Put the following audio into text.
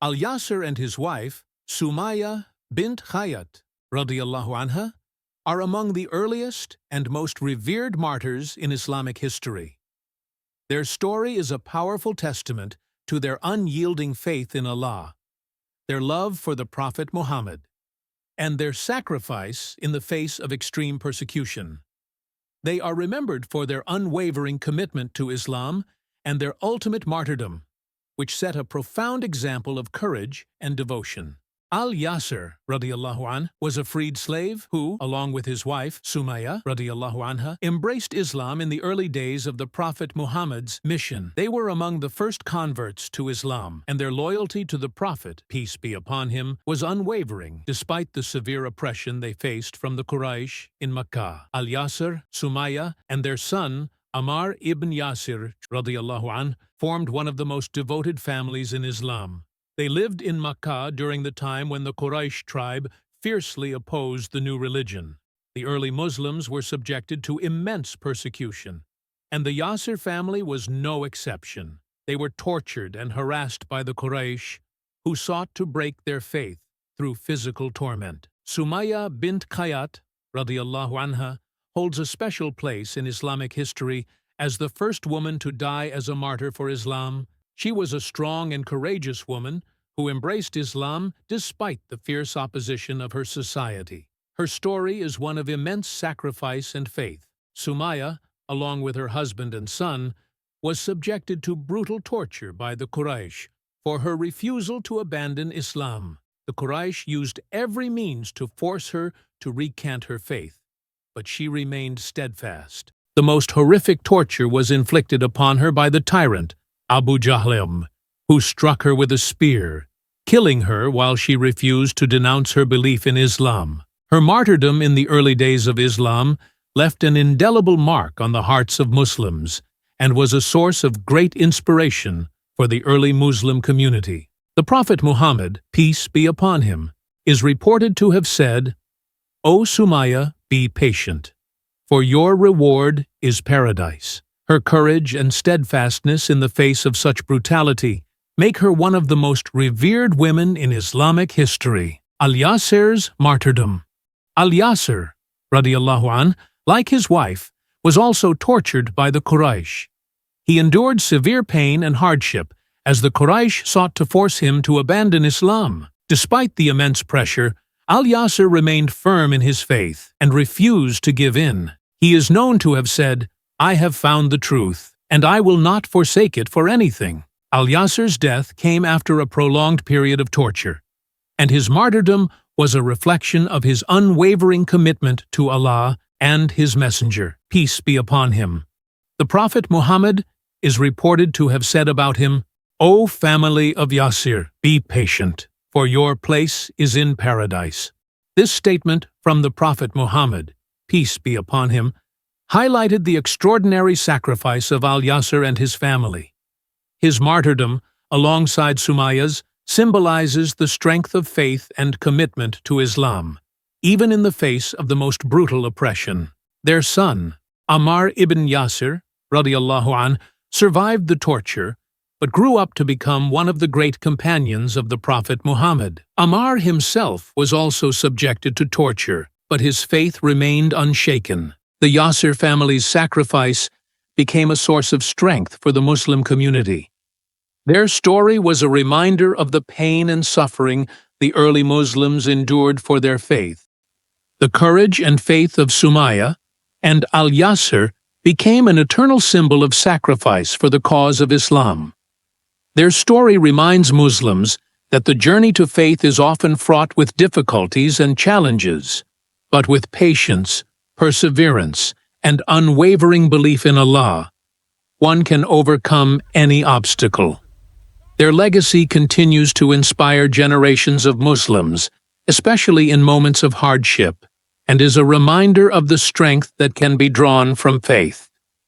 Al-Yasir and his wife, Sumayyah bint Khayyat, radiyallahu anha, are among the earliest and most revered martyrs in Islamic history. Their story is a powerful testament to their unyielding faith in Allah, their love for the Prophet Muhammad, and their sacrifice in the face of extreme persecution. They are remembered for their unwavering commitment to Islam and their ultimate martyrdom, which set a profound example of courage and devotion. Al-Yasir radiyallahu anh was a freed slave who, along with his wife Sumayyah radiyallahu anha, embraced Islam in the early days of the Prophet Muhammad's mission. They were among the first converts to Islam, and their loyalty to the Prophet, peace be upon him, was unwavering despite the severe oppression they faced from the Quraysh in Makkah. Al-Yasir, Sumayyah, and their son Ammar ibn Yasir radiyallahu anh formed one of the most devoted families in Islam. They lived in Makkah during the time when the Quraysh tribe fiercely opposed the new religion. The early Muslims were subjected to immense persecution, and the Yasir family was no exception. They were tortured and harassed by the Quraysh, who sought to break their faith through physical torment. Sumayyah bint Khayyat, radiyallahu anha, holds a special place in Islamic history as the first woman to die as a martyr for Islam. She was a strong and courageous woman who embraced Islam despite the fierce opposition of her society. Her story is one of immense sacrifice and faith. Sumayyah, along with her husband and son, was subjected to brutal torture by the Quraysh for her refusal to abandon Islam. The Quraysh used every means to force her to recant her faith, but she remained steadfast. The most horrific torture was inflicted upon her by the tyrant, Abu Jahl, who struck her with a spear, killing her while she refused to denounce her belief in Islam. Her martyrdom in the early days of Islam left an indelible mark on the hearts of Muslims and was a source of great inspiration for the early Muslim community. The Prophet Muhammad, peace be upon him, is reported to have said, "O Sumayyah, be patient, for your reward is paradise." Her courage and steadfastness in the face of such brutality make her one of the most revered women in Islamic history. Al-Yasir's martyrdom. Al-Yasir, radiyallahu anh, like his wife, was also tortured by the Quraysh. He endured severe pain and hardship as the Quraysh sought to force him to abandon Islam. Despite the immense pressure, Al-Yasir remained firm in his faith and refused to give in. He is known to have said, "I have found the truth, and I will not forsake it for anything." Al-Yasir's death came after a prolonged period of torture, and his martyrdom was a reflection of his unwavering commitment to Allah and His Messenger, peace be upon him. The Prophet Muhammad is reported to have said about him, "O family of Yasir, be patient, for your place is in paradise." This statement from the Prophet Muhammad, peace be upon him, highlighted the extraordinary sacrifice of Al-Yasir and his family. His martyrdom, alongside Sumayyah's, symbolizes the strength of faith and commitment to Islam, even in the face of the most brutal oppression. Their son, Ammar ibn Yasir, radiyallahu anh, survived the torture, but grew up to become one of the great companions of the Prophet Muhammad. Ammar himself was also subjected to torture, but his faith remained unshaken. The Yasir family's sacrifice became a source of strength for the Muslim community. Their story was a reminder of the pain and suffering the early Muslims endured for their faith. The courage and faith of Sumayyah and Al-Yasir became an eternal symbol of sacrifice for the cause of Islam. Their story reminds Muslims that the journey to faith is often fraught with difficulties and challenges, but with patience, perseverance, and unwavering belief in Allah, one can overcome any obstacle. Their legacy continues to inspire generations of Muslims, especially in moments of hardship, and is a reminder of the strength that can be drawn from faith.